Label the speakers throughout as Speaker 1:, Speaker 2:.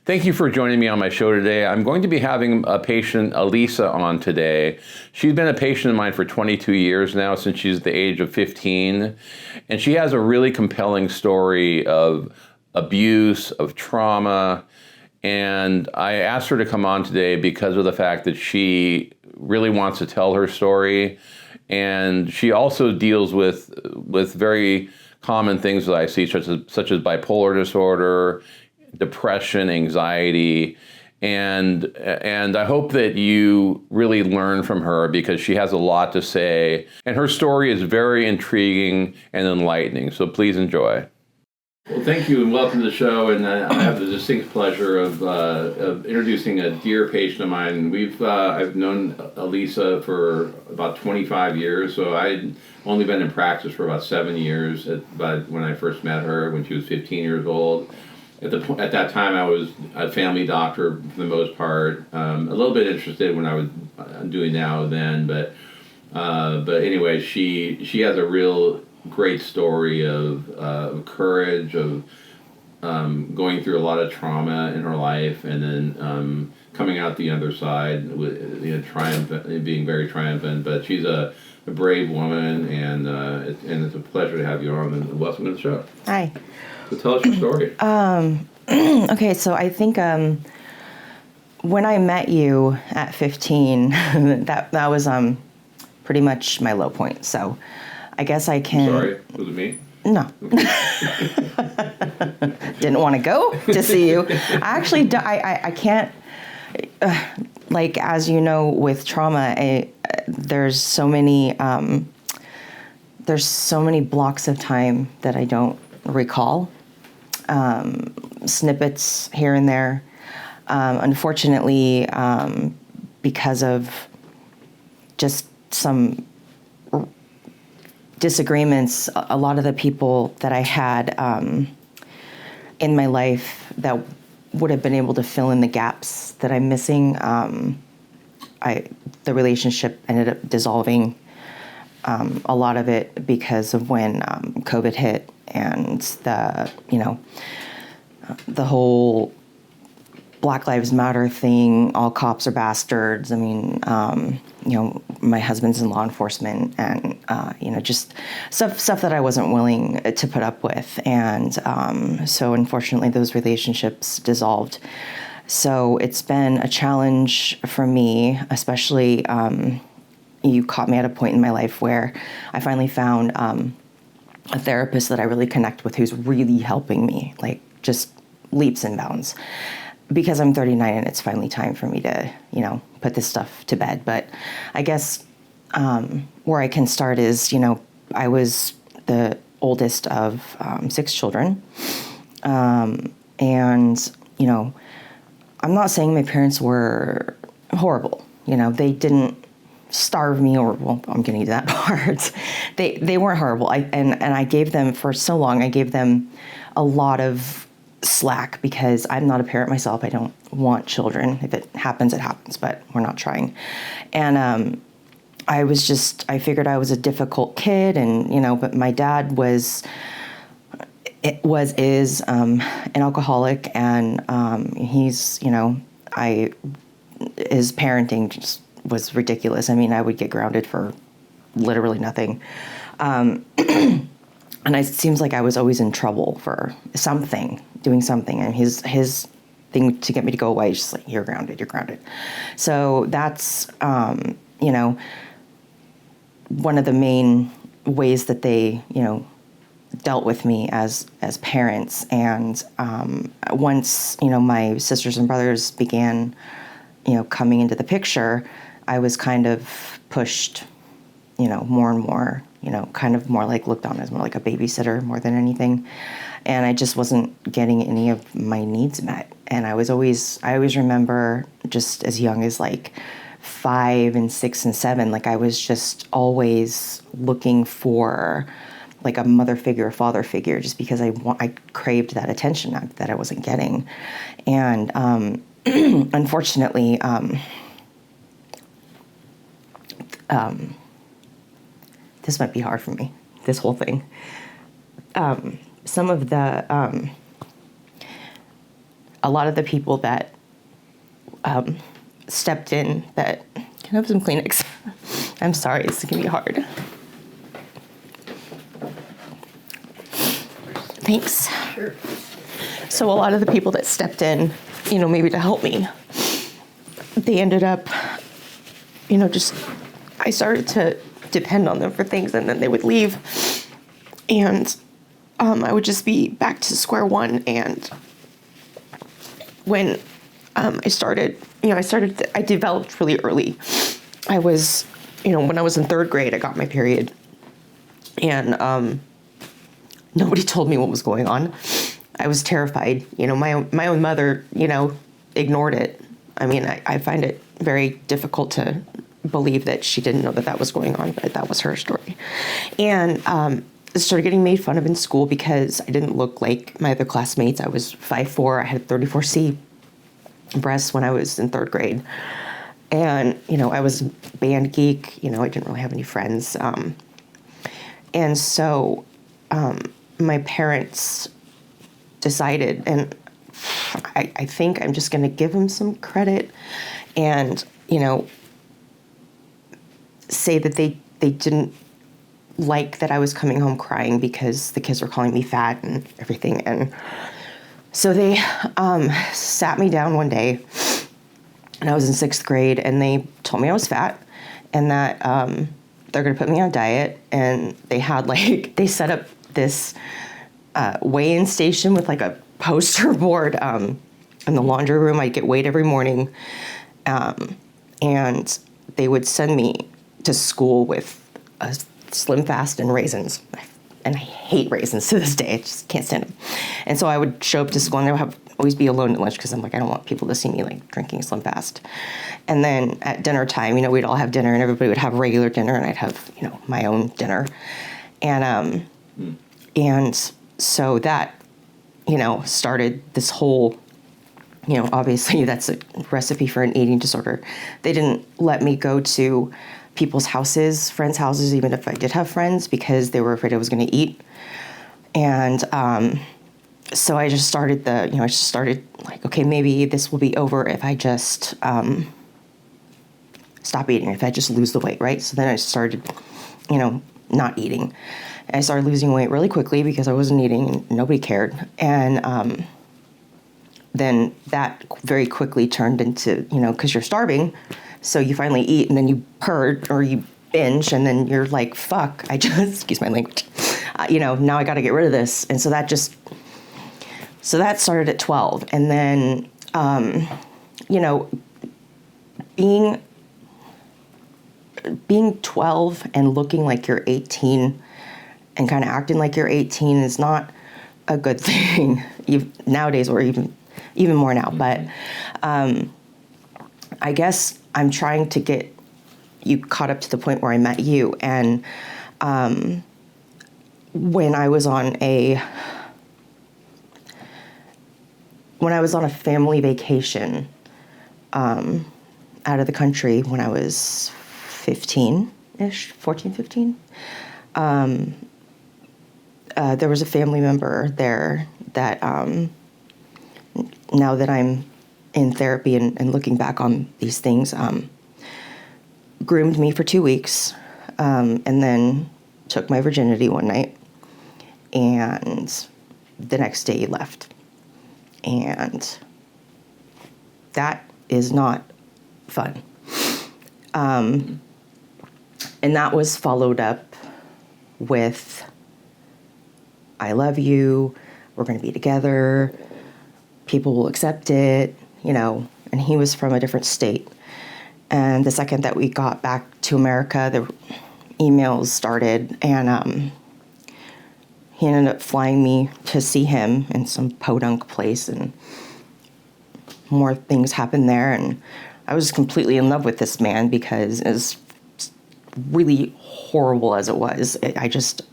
Speaker 1: Thank you for joining me on my show today. I'm going to be having a patient, Elisa, on today. She's been a patient of mine for 22 years now, since she's the age of 15. And she has a really compelling story of abuse, of trauma. And I asked her to come on today because of the fact that she really wants to tell her story. And she also deals with very common things that I see, such as bipolar disorder, depression, anxiety, and I hope that you really learn from her, because she has a lot to say, and her story is very intriguing and enlightening. So please enjoy. Well, thank you and welcome to the show. And I have the distinct pleasure of introducing a dear patient of mine. I've known Elisa for about 25 years, so I'd only been in practice for about 7 years. But when I first met her, when she was 15 years old. At that time, I was a family doctor for the most part. A little bit interested when I was doing now then, but anyway, she has a real great story of courage, of going through a lot of trauma in her life, and then coming out the other side with being very triumphant. But she's a brave woman, and it's a pleasure to have you on. And welcome to the show.
Speaker 2: Hi.
Speaker 1: So tell us your story.
Speaker 2: Okay, so I think when I met you at 15, that was pretty much my low point. So I guess I can...
Speaker 1: Sorry, was it me?
Speaker 2: No. Didn't want to go to see you. I can't... like, as you know, with trauma, there's so many blocks of time that I don't recall. Snippets here and there. Unfortunately, because of just some disagreements, a lot of the people that I had in my life that would have been able to fill in the gaps that I'm missing, the relationship ended up dissolving. A lot of it because of when COVID hit, and the whole Black Lives Matter thing, all cops are bastards. I mean, my husband's in law enforcement, and just stuff that I wasn't willing to put up with, and so unfortunately those relationships dissolved. So it's been a challenge for me, especially. You caught me at a point in my life where I finally found a therapist that I really connect with, who's really helping me, like just leaps and bounds, because I'm 39 and it's finally time for me to, put this stuff to bed. But I guess where I can start is, I was the oldest of 6 children. And, I'm not saying my parents were horrible. They didn't starve me, or, well, I'm getting to that part. They weren't horrible. And I gave them, for so long, I gave them a lot of slack, because I'm not a parent myself. I don't want children. If it happens, it happens, but we're not trying. And I figured I was a difficult kid, and, but my dad is an alcoholic, and he's, his parenting just was ridiculous. I mean, I would get grounded for literally nothing. And it seems like I was always in trouble for doing something. And his thing to get me to go away is just like, you're grounded. So that's, one of the main ways that they, dealt with me as parents. And once, my sisters and brothers began, coming into the picture, I was kind of pushed, more and more, kind of more like looked on as more like a babysitter more than anything. And I just wasn't getting any of my needs met. And I always remember, just as young as like 5 and 6 and 7, like I was just always looking for like a mother figure, a father figure, just because I craved that attention that I wasn't getting. And unfortunately, this might be hard for me, this whole thing. Some of the a lot of the people that stepped in that, can I have some Kleenex? I'm sorry, it's gonna be hard. Thanks.
Speaker 3: Sure.
Speaker 2: So a lot of the people that stepped in, you know, maybe to help me, they ended up, you know, just, I started to depend on them for things, and then they would leave, and I would just be back to square one. And when I started, you know, I developed really early. I was, you know, when I was in third grade, I got my period, and nobody told me what was going on. I was terrified. You know, my own mother, you know, ignored it. I mean, I find it very difficult to believe that she didn't know that that was going on, but that was her story. And I started getting made fun of in school because I didn't look like my other classmates. I was 5'4". I had 34C breasts when I was in third grade. And, you know, I was a band geek. You know, I didn't really have any friends. And so my parents decided, and I think I'm just going to give them some credit and, you know, say that they didn't like that I was coming home crying because the kids were calling me fat and everything. And so they sat me down one day, and I was in 6th grade, and they told me I was fat and that they're going to put me on a diet. And they had they set up this weigh-in station with like a poster board in the laundry room. I'd get weighed every morning, and they would send me to school with a Slim Fast and raisins. And I hate raisins to this day. I just can't stand them. And so I would show up to school, and I would always be alone at lunch because I'm like, I don't want people to see me like drinking Slim Fast. And then at dinner time, you know, we'd all have dinner, and everybody would have regular dinner, and I'd have, you know, my own dinner. And so that, you know, started this whole, you know, obviously that's a recipe for an eating disorder. They didn't let me go to people's houses, friends' houses, even if I did have friends, because they were afraid I was going to eat. And so I just started like, okay, maybe this will be over if I just stop eating, if I just lose the weight, right? So then I started, you know, not eating. I started losing weight really quickly because I wasn't eating and nobody cared. And then that very quickly turned into, you know, because you're starving, so you finally eat, and then you purge or you binge, and then you're like, fuck, I just, excuse my language, you know, now I got to get rid of this. And so that started at 12. And then, you know, being 12 and looking like you're 18 and kind of acting like you're 18 is not a good thing nowadays, or even more now. But I guess I'm trying to get you caught up to the point where I met you. And when I was on a family vacation out of the country when I was 15-ish, 14, 15, there was a family member there that now that I'm in therapy and looking back on these things, groomed me for 2 weeks, and then took my virginity one night, and the next day he left. And that is not fun. And that was followed up with, I love you, we're going to be together, people will accept it, you know, and he was from a different state. And the second that we got back to America, the emails started, and he ended up flying me to see him in some podunk place, and more things happened there. And I was completely in love with this man because as really horrible as it was,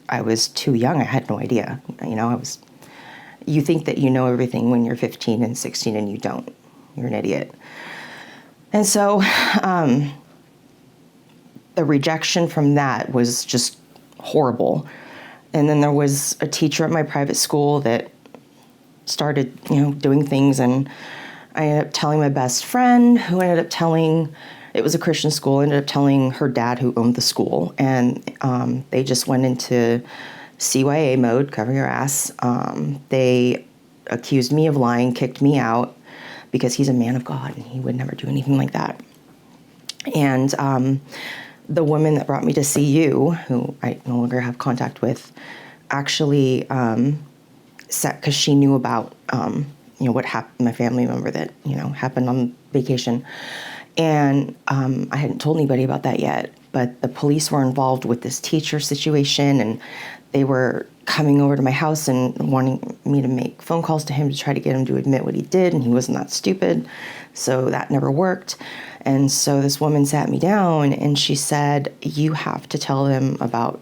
Speaker 2: I was too young. I had no idea. You know, you think that you know everything when you're 15 and 16, and you don't. You're an idiot. And so the rejection from that was just horrible. And then there was a teacher at my private school that started, doing things, and I ended up telling my best friend, who ended up telling, it was a Christian school, ended up telling her dad, who owned the school, and they just went into CYA mode, cover your ass. They accused me of lying, kicked me out, because he's a man of God, and he would never do anything like that. And the woman that brought me to see you, who I no longer have contact with, actually said, because she knew about what happened, my family member that happened on vacation, and I hadn't told anybody about that yet. But the police were involved with this teacher situation, and they were coming over to my house and wanting me to make phone calls to him to try to get him to admit what he did, and he wasn't that stupid, so that never worked. And so this woman sat me down, and she said, you have to tell them about,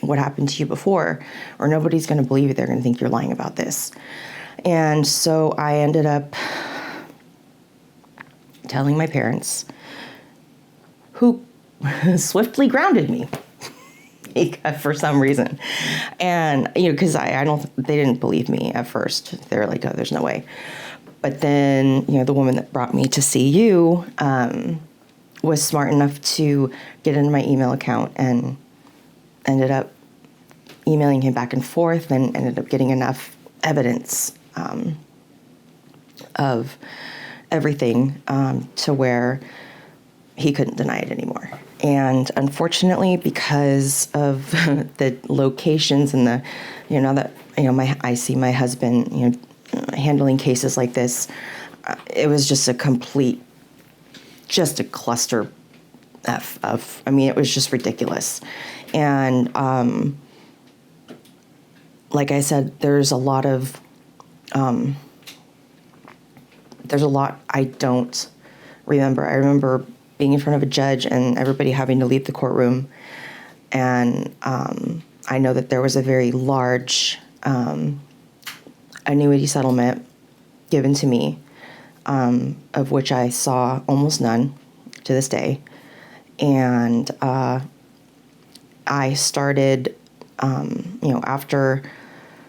Speaker 2: what happened to you before, or nobody's going to believe you. They're going to think you're lying about this. And so I ended up telling my parents, who swiftly grounded me for some reason. And, because they didn't believe me at first. They were like, oh, there's no way. But then, the woman that brought me to see you was smart enough to get into my email account, and ended up emailing him back and forth, and ended up getting enough evidence of everything to where he couldn't deny it anymore. And unfortunately, because of the locations and the, I see my husband, handling cases like this, it was just a cluster of, it was just ridiculous. And like I said, there's a lot I don't remember. I remember being in front of a judge and everybody having to leave the courtroom. And I know that there was a very large annuity settlement given to me, of which I saw almost none to this day. And I started, after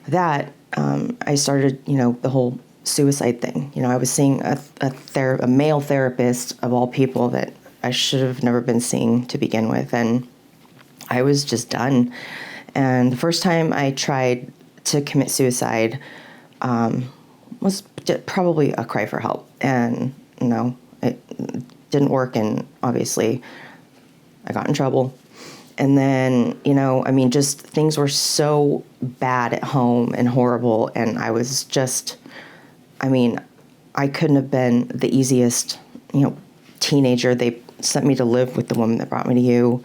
Speaker 2: that, I started, the whole suicide thing. I was seeing a male therapist, of all people, that I should have never been seeing to begin with. And I was just done. And the first time I tried to commit suicide was probably a cry for help. And, it didn't work. And obviously I got in trouble. And then, just things were so bad at home and horrible. And I was just, I couldn't have been the easiest, teenager. They sent me to live with the woman that brought me to you.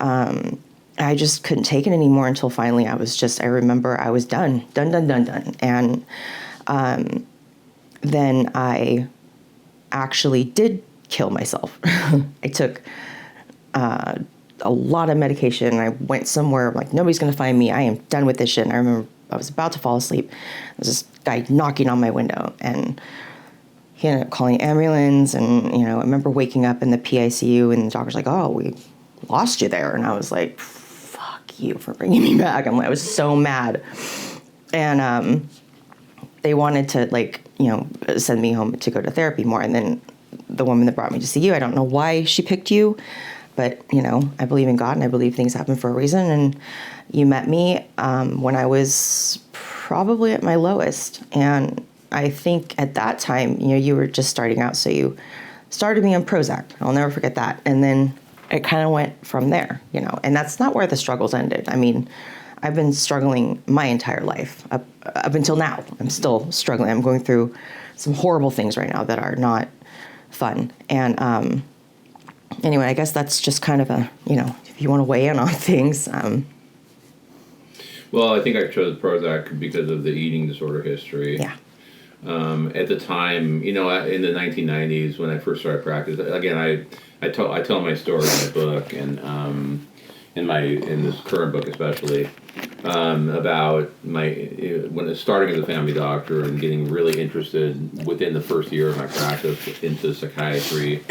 Speaker 2: I just couldn't take it anymore until finally I remember I was done. And then I actually did kill myself. I took a lot of medication, and I went somewhere like, nobody's going to find me. I am done with this shit. And I remember I was about to fall asleep. There was this guy knocking on my window, and he ended up calling an ambulance. And, I remember waking up in the PICU, and the doctor's like, oh, we lost you there. And I was like, fuck you for bringing me back. I was so mad. And they wanted to, send me home to go to therapy more. And then the woman that brought me to see you, I don't know why she picked you, but, I believe in God, and I believe things happen for a reason. And you met me when I was probably at my lowest. And I think at that time, you were just starting out. So you started me on Prozac. I'll never forget that. And then it kind of went from there, and that's not where the struggles ended. I've been struggling my entire life up until now. I'm still struggling. I'm going through some horrible things right now that are not fun. And anyway, I guess that's just kind of a, if you want to weigh in on things.
Speaker 1: Well, I think I chose Prozac because of the eating disorder history.
Speaker 2: Yeah.
Speaker 1: At the time, in the 1990s when I first started practice, again, I tell my story in my book, and in this current book especially, about when starting as a family doctor and getting really interested within the first year of my practice into psychiatry.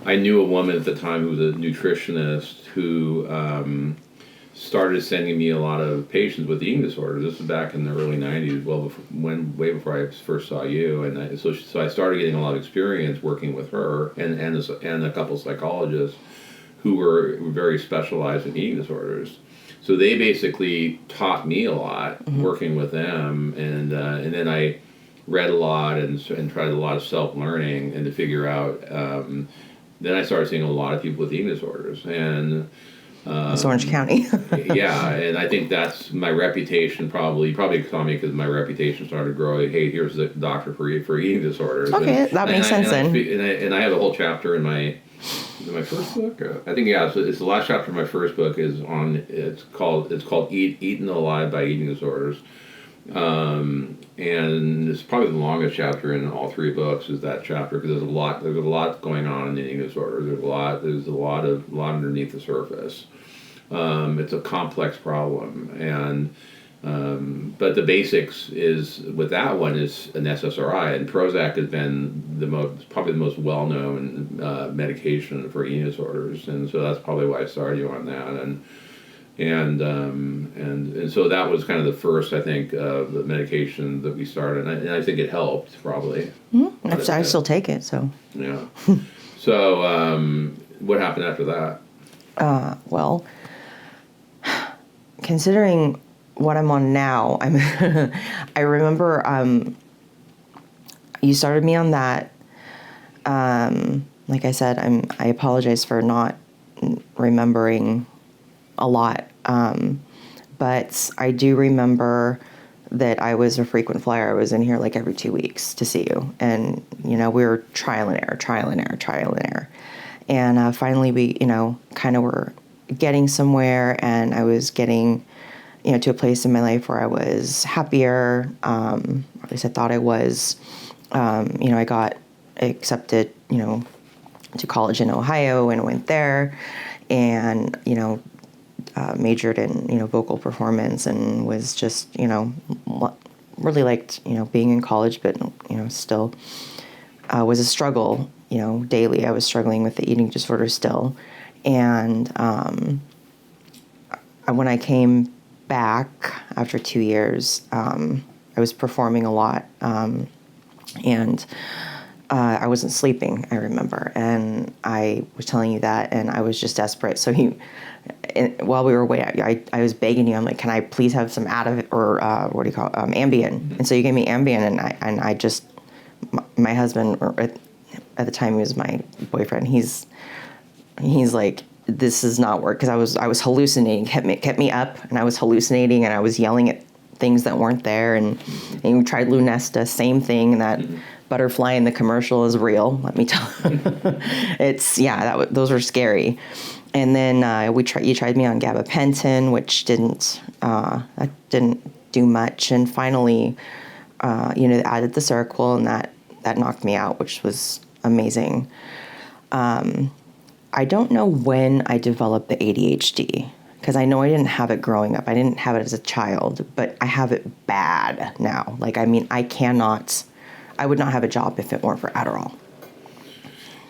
Speaker 1: I knew a woman at the time who was a nutritionist who started sending me a lot of patients with eating disorders. This was back in the early '90s, way before I first saw you, and so I started getting a lot of experience working with her and a couple of psychologists who were very specialized in eating disorders. So they basically taught me a lot working with them, and then I read a lot and tried a lot of self-learning and to figure out. Then I started seeing a lot of people with eating disorders, and
Speaker 2: It's Orange County.
Speaker 1: yeah, and I think that's my reputation. Probably saw me because my reputation started growing. Hey, here's the doctor for eating disorders.
Speaker 2: Okay, that makes sense then.
Speaker 1: And I have a whole chapter in my first book. I think so it's the last chapter of my first book is on. It's called Eaten Alive by Eating Disorders. And it's probably the longest chapter in all three books is that chapter because there's a lot going on in eating disorders. There's a lot underneath the surface. It's a complex problem, and but the basics is with that one is an SSRI, and Prozac has been probably the most well-known medication for eating disorders, and so that's probably why I started you on that, and so that was kind of the first, I think, the medication that we started, and I think it helped probably.
Speaker 2: Mm-hmm. I still take it, so.
Speaker 1: Yeah. So what happened after that?
Speaker 2: Well, considering what I'm on now, I remember you started me on that. Like I said, I apologize for not remembering a lot. But I do remember that I was a frequent flyer. I was in here like every 2 weeks to see you. And, we were trial and error. And finally we, kind of were getting somewhere, and I was getting, to a place in my life where I was happier. Or at least I thought I was. I got accepted, to college in Ohio and went there and, majored in, vocal performance and was just, really liked, being in college, but, still was a struggle, daily. I was struggling with the eating disorder still. And when I came back after 2 years, I was performing a lot, and I wasn't sleeping, I remember. And I was telling you that, and I was just desperate. So while we were waiting, I was begging you. I'm like, can I please have some Ambien? And so you gave me Ambien, and I just, my husband, or at the time he was my boyfriend. He's like, this does not work, because I was hallucinating. Kept me up, and I was hallucinating, and I was yelling at things that weren't there. And we tried Lunesta, same thing. And that butterfly in the commercial is real. Let me tell you, those were scary. And then you tried me on Gabapentin, which didn't do much. And finally, added the Seroquel, and that knocked me out, which was amazing. I don't know when I developed the ADHD, because I know I didn't have it growing up. I didn't have it as a child, but I have it bad now. Like, I would not have a job if it weren't for Adderall.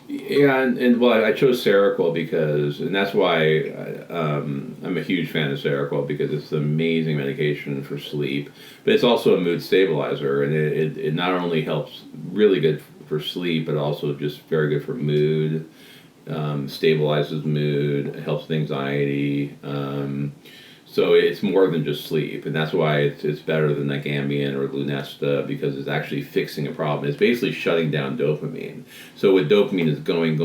Speaker 1: Yeah, and I chose Seroquel and that's why I'm a huge fan of Seroquel, because it's an amazing medication for sleep, but it's also a mood stabilizer, and it not only helps really good for sleep, but also just very good for mood, stabilizes mood, it helps with anxiety, so it's more than just sleep, and that's why it's better than like Ambien or Lunesta, because it's actually fixing a problem. It's basically shutting down dopamine. So with dopamine is going,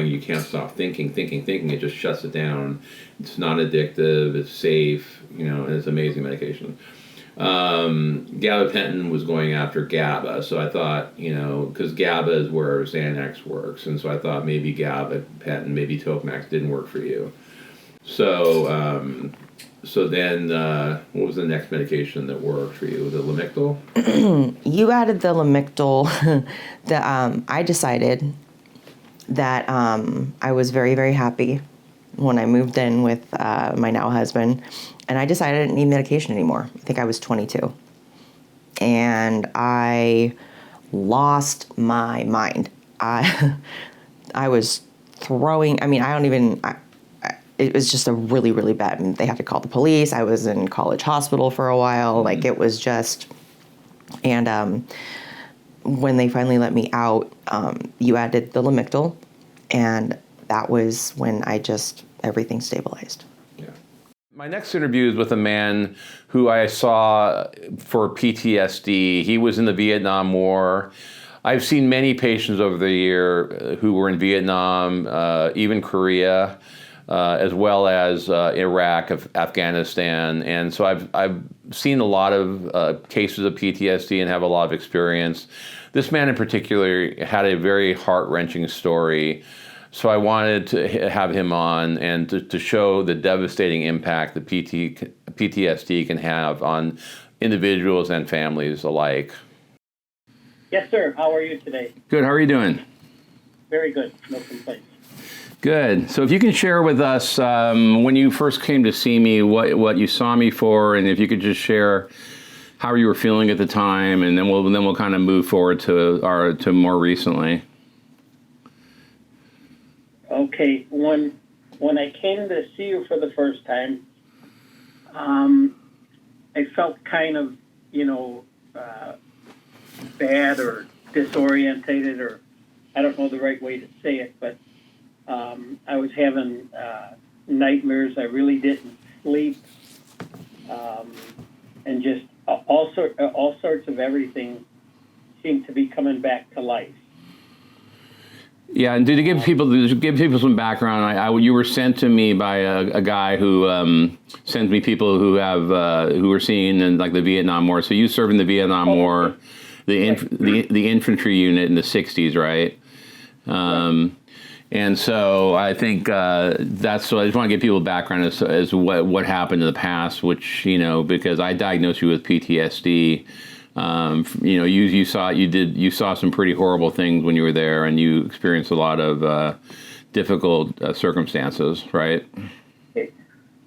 Speaker 1: you can't stop thinking. It just shuts it down. It's not addictive. It's safe. And it's amazing medication. Gabapentin was going after GABA, so I thought, because GABA is where Xanax works, and so I thought maybe Gabapentin, maybe Topamax didn't work for you. So then, what was the next medication that worked for you? The Lamictal?
Speaker 2: You added the Lamictal. I decided that I was very, very happy when I moved in with my now husband, and I decided I didn't need medication anymore. I think I was 22. And I lost my mind. I was throwing, it was just a really, really bad, and they had to call the police. I was in college hospital for a while. Like, it was just, and when they finally let me out, you added the Lamictal, and that was when everything stabilized.
Speaker 1: My next interview is with a man who I saw for PTSD. He was in the Vietnam War. I've seen many patients over the year who were in Vietnam, even Korea, as well as Iraq, Afghanistan. And so I've seen a lot of cases of PTSD and have a lot of experience. This man in particular had a very heart-wrenching story. So I wanted to have him on and to show the devastating impact that PTSD can have on individuals and families alike.
Speaker 3: Yes, sir. How are you today?
Speaker 1: Good. How are you doing?
Speaker 3: Very good. No complaints.
Speaker 1: Good. So if you can share with us when you first came to see me, what you saw me for, and if you could just share how you were feeling at the time, and then we'll kind of move forward to more recently.
Speaker 3: Okay. When I came to see you for the first time, I felt kind of, bad or disorientated, or I don't know the right way to say it, but I was having nightmares. I really didn't sleep, and just all sorts of everything seemed to be coming back to life.
Speaker 1: Yeah, and to give people some background, you were sent to me by a guy who sends me people who were seen in like the Vietnam War. So you served in the Vietnam War, the infantry unit in the 60s, right? And so I think so I just want to give people background as what happened in the past, which, because I diagnosed you with PTSD. You saw some pretty horrible things when you were there, and you experienced a lot of difficult circumstances, right?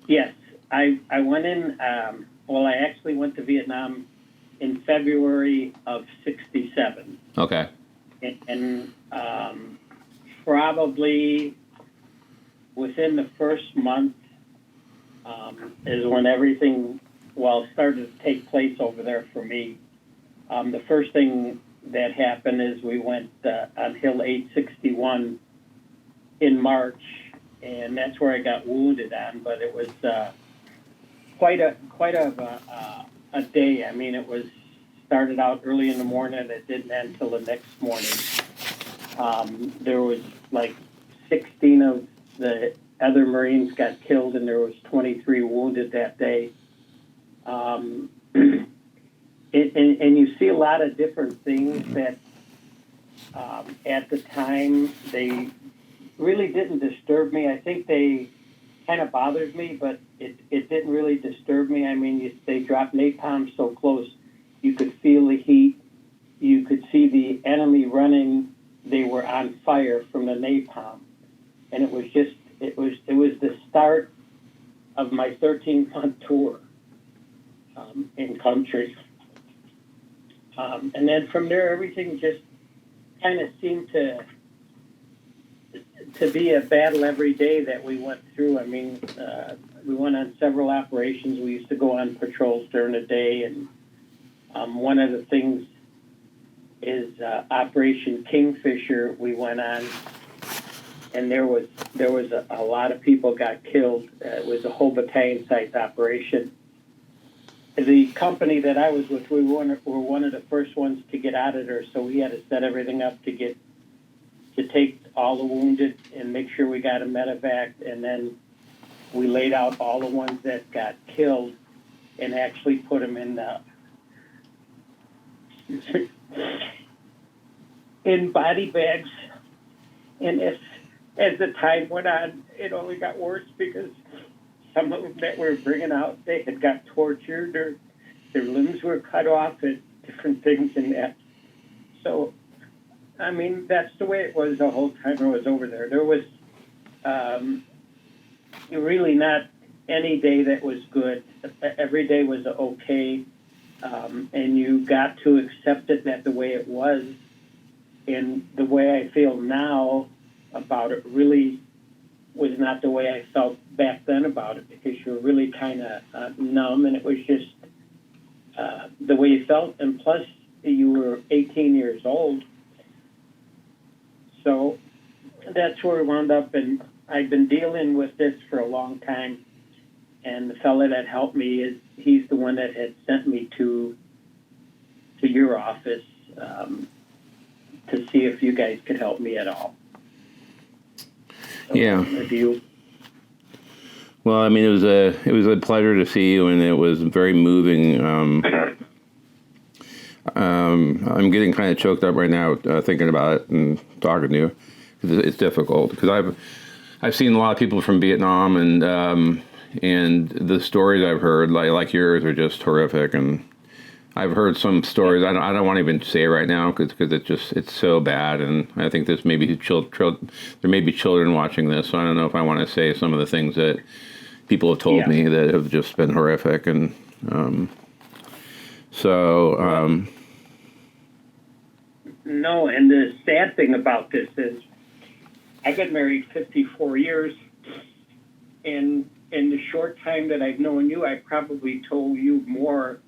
Speaker 3: Yes, I went in. I actually went to Vietnam in February of '67.
Speaker 1: Okay.
Speaker 3: And probably within the first month is when everything started to take place over there for me. The first thing that happened is we went on Hill 861 in March, and that's where I got wounded on. But it was quite a day. I mean, it was started out early in the morning, and it didn't end till the next morning. There was like 16 of the other Marines got killed, and there was 23 wounded that day. And you see a lot of different things that at the time they really didn't disturb me. I think they kind of bothered me, but it didn't really disturb me. I mean, they dropped napalm so close, you could feel the heat. You could see the enemy running. They were on fire from the napalm, and it was the start of my 13-month tour in country. And then from there, everything just kind of seemed to be a battle every day that we went through. I mean, we went on several operations. We used to go on patrols during the day, and one of the things is Operation Kingfisher we went on, and there was a lot of people got killed. It was a whole battalion-sized operation. The company that I was with, we were one of the first ones to get out of there, so we had to set everything up to take all the wounded and make sure we got a medevac, and then we laid out all the ones that got killed and actually put them in body bags. And as the time went on, it only got worse because some of them that we were bringing out, they had got tortured, or their limbs were cut off, and different things in that. So, I mean, that's the way it was the whole time I was over there. There was really not any day that was good. Every day was okay, and you got to accept it that the way it was. And the way I feel now about it really was not the way I felt back then about it, because you were really kind of numb, and it was just the way you felt. And plus, you were 18 years old. So that's where we wound up, and I've been dealing with this for a long time. And the fella that helped me he's the one that had sent me to your office to see if you guys could help me at all. So
Speaker 1: Yeah.
Speaker 3: If you...
Speaker 1: Well, I mean, it was a pleasure to see you, and it was very moving. I'm getting kind of choked up right now thinking about it and talking to you. It's difficult because I've seen a lot of people from Vietnam, and the stories I've heard, like yours, are just horrific. And I've heard some stories I don't want to even say right now because it's so bad. And I think there may be children watching this, so I don't know if I want to say some of the things that people have told me that have just been horrific. And
Speaker 3: No, and the sad thing about this is I've been married 54 years, and in the short time that I've known you, I probably told you more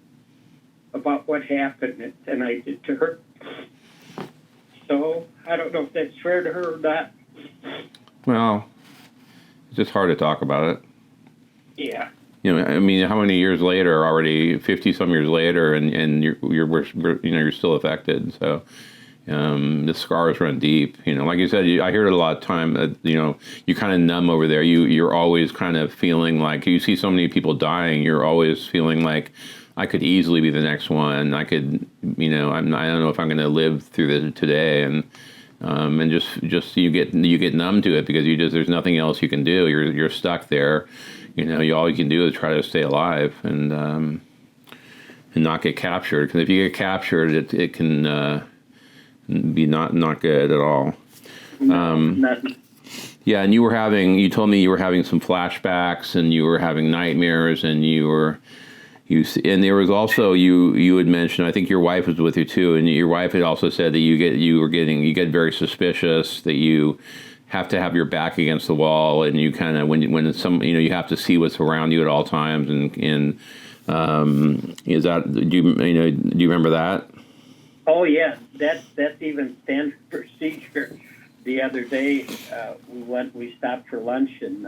Speaker 3: about what happened than I did to her. So I don't know if that's fair to her or not.
Speaker 1: Well, it's just hard to talk about it.
Speaker 3: Yeah.
Speaker 1: You know, I mean, how many years later, already 50 some years later, and you're still affected. So the scars run deep. You know, like you said, I hear it a lot of time that, you know, you kind of numb over there. You're always kind of feeling like you see so many people dying. You're always feeling like I could easily be the next one. I could, you know, I don't know if I'm going to live through this today. And just you get numb to it because there's nothing else you can do. You're stuck there. You know, all you can do is try to stay alive and not get captured. Because if you get captured, it can be not good at all. Yeah, and you told me you were having some flashbacks and you were having nightmares and and there was also you had mentioned, I think your wife was with you too, and your wife had also said that you get very suspicious, that you have to have your back against the wall, and you kind of when you have to see what's around you at all times, and is that do you remember that?
Speaker 3: Oh yeah, that's even standard procedure. The other day we stopped for lunch, and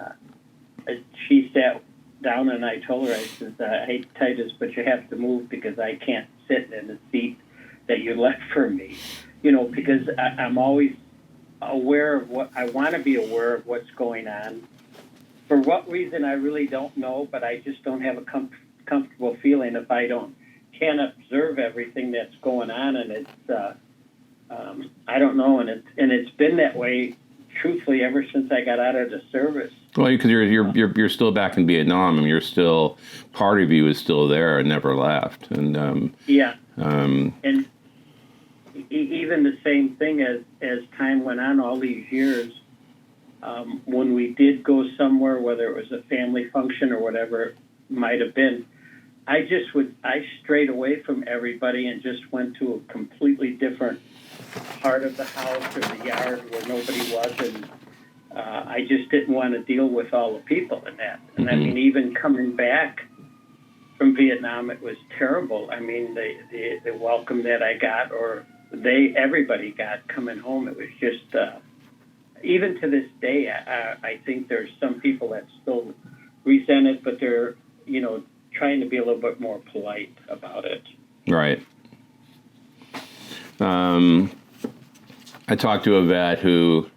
Speaker 3: she sat down, and I told her, I said, I hate to tell you this, but you have to move because I can't sit in the seat that you left for me. You know, because I'm always aware of what I want to be aware of what's going on. For what reason, I really don't know, but I just don't have a comfortable feeling if I can't observe everything that's going on, and it's I don't know, and it's been that way, truthfully, ever since I got out of the service.
Speaker 1: Well, because you're still back in Vietnam, and you're still, part of you is still there and never left, and and
Speaker 3: even the same thing as time went on, all these years, when we did go somewhere, whether it was a family function or whatever it might have been, I strayed away from everybody and just went to a completely different part of the house or the yard where nobody was, and I just didn't want to deal with all the people in that. And I mean, even coming back from Vietnam, it was terrible. I mean, the welcome that I got, or everybody got coming home, it was just, even to this day, I think there's some people that still resent it, but they're, you know, trying to be a little bit more polite about it.
Speaker 1: Right. I talked to a vet who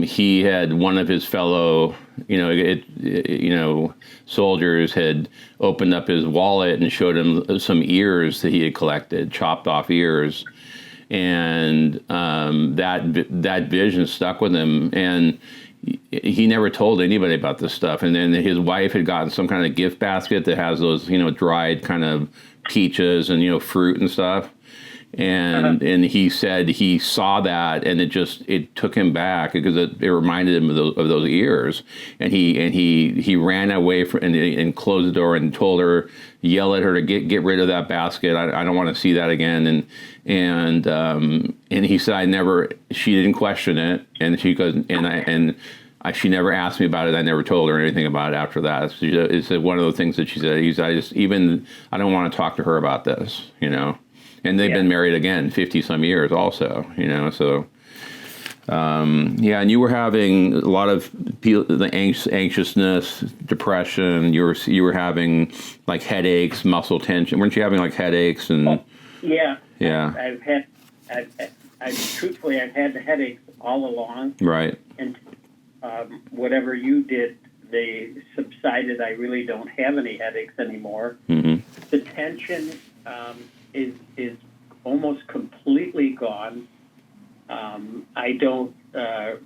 Speaker 1: he had one of his fellow, soldiers had opened up his wallet and showed him some ears that he had collected, chopped off ears, and that vision stuck with him, and he never told anybody about this stuff. And then his wife had gotten some kind of gift basket that has those, dried kind of peaches and, fruit and stuff. And and he said he saw that, and it took him back because it reminded him of those ears, and he ran away and closed the door and told her, yell at her to get rid of that basket. I don't want to see that again. And he said she didn't question it, and she goes, and she never asked me about it. I never told her anything about it after that. It's one of the things that she said. I don't want to talk to her about this, you know. And they've been married again 50 some years also, you know. So and you were having a lot of the anxiousness, depression. You were having like headaches, muscle tension. Weren't you having like headaches and?
Speaker 3: Yeah.
Speaker 1: Yeah.
Speaker 3: Truthfully, I've had the headaches all along.
Speaker 1: Right.
Speaker 3: And whatever you did, they subsided. I really don't have any headaches anymore. Mm-hmm. The tension is almost completely gone. I don't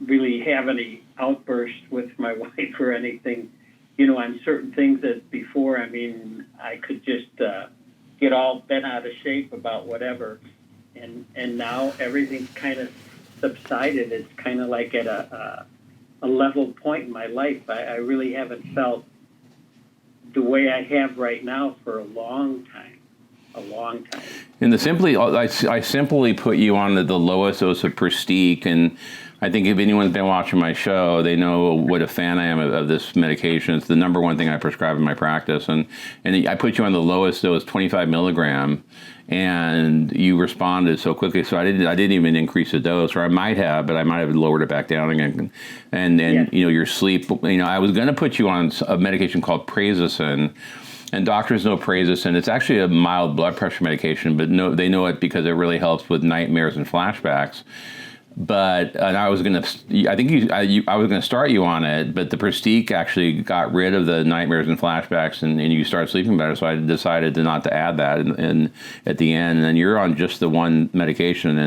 Speaker 3: really have any outbursts with my wife or anything, you know, on certain things that before, I mean, I could just get all bent out of shape about whatever. And now everything's kind of subsided. It's kind of like at a level point in my life. I really haven't felt the way I have right now for a long time. And
Speaker 1: I simply put you on the lowest dose of Prestique, and I think if anyone's been watching my show, they know what a fan I am of this medication. It's the number one thing I prescribe in my practice, and I put you on the lowest dose, 25 milligram, and you responded so quickly. So I didn't even increase the dose, or I might have, but I might have lowered it back down again. And you know, your sleep. You know, I was going to put you on a medication called Prozac. And doctors know Prozac. It's actually a mild blood pressure medication, but they know it because it really helps with nightmares and flashbacks. I was going to start you on it, but the Prestique actually got rid of the nightmares and flashbacks, and you start sleeping better. So I decided not to add that and at the end. And then you're on just the one medication,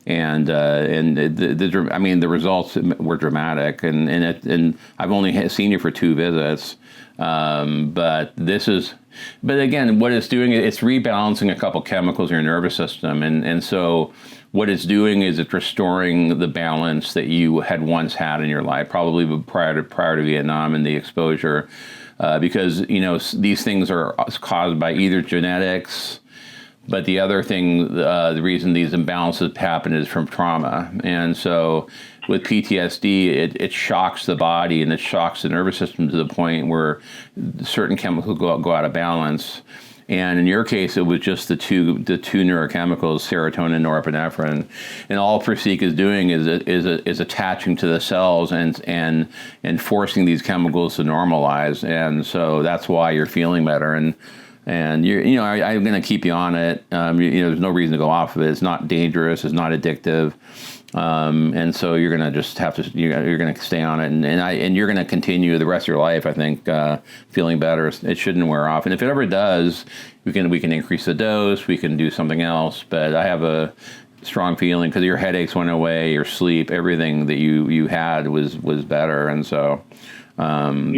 Speaker 1: and the results were dramatic. And I've only seen you for 2 visits. But again, what it's doing, it's rebalancing a couple chemicals in your nervous system. And so what it's doing is it's restoring the balance that you had once had in your life, probably prior to Vietnam and the exposure, because, you know, these things are caused by either genetics, but the other thing, the reason these imbalances happen is from trauma. And so with PTSD, it shocks the body and it shocks the nervous system to the point where certain chemicals go out of balance. And in your case, it was just the two neurochemicals, serotonin and norepinephrine. And all Prozac is doing is attaching to the cells and forcing these chemicals to normalize. And so that's why you're feeling better. And I'm going to keep you on it. There's no reason to go off of it. It's not dangerous. It's not addictive. And so you're going to just have to, you're going to stay on it, and you're going to continue the rest of your life, I think, feeling better. It shouldn't wear off. And if it ever does, we can increase the dose, we can do something else. But I have a strong feeling because your headaches went away, your sleep, everything that you had was better. And so, and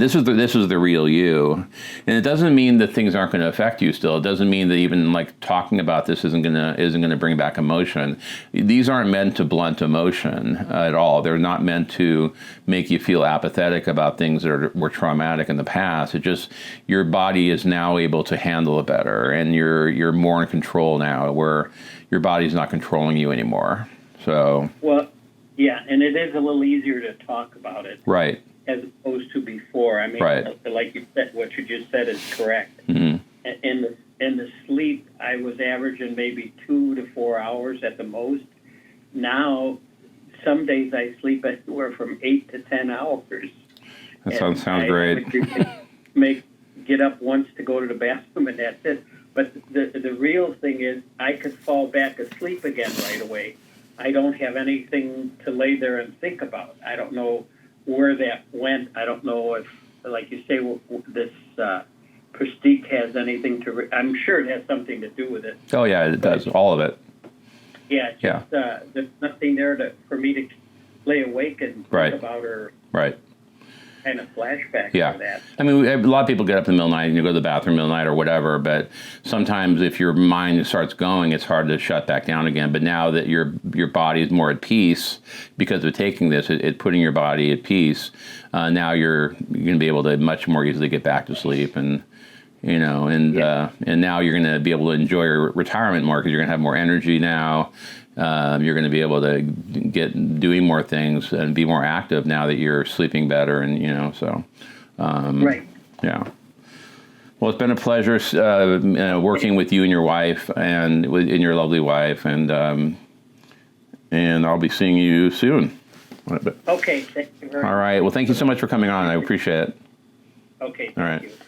Speaker 1: this is the real you. And it doesn't mean that things aren't going to affect you still. It doesn't mean that even like talking about this isn't going to bring back emotion. These aren't meant to blunt emotion at all. They're not meant to make you feel apathetic about things that were traumatic in the past. It just, your body is now able to handle it better, and you're more in control now, where your body's not controlling you anymore. So
Speaker 3: and it is a little easier to talk about it.
Speaker 1: Right.
Speaker 3: As opposed to before. I mean, like you said, what you just said is correct. Mm-hmm. In the sleep, I was averaging maybe 2 to 4 hours at the most. Now, some days I sleep anywhere from 8 to 10 hours.
Speaker 1: That sounds great.
Speaker 3: Get up once to go to the bathroom, and that's it. But the real thing is, I could fall back asleep again right away. I don't have anything to lay there and think about. I don't know where that went. I don't know if, like you say, this Prestique has anything to. I'm sure it has something to do with it.
Speaker 1: Oh yeah, it does. All of it.
Speaker 3: Yeah. There's nothing there for me to lay awake and think about or kind of flashback to that. I
Speaker 1: mean, a lot of people get up in the middle of the night and you go to the bathroom in the middle of the night or whatever, but sometimes if your mind starts going, it's hard to shut back down again. But now that your body is more at peace because of taking this, it putting your body at peace, now you're going to be able to much more easily get back to sleep, and now you're going to be able to enjoy your retirement more because you're going to have more energy now. you're going to be able to get doing more things and be more active now that you're sleeping better, and so
Speaker 3: Right.
Speaker 1: yeah. Well, it's been a pleasure working with you and your wife and your lovely wife, and I'll be seeing you soon.
Speaker 3: Okay, thank you very much.
Speaker 1: All right. Well, thank you so much for coming on. I appreciate it.
Speaker 3: Okay,
Speaker 1: All right.
Speaker 3: thank you.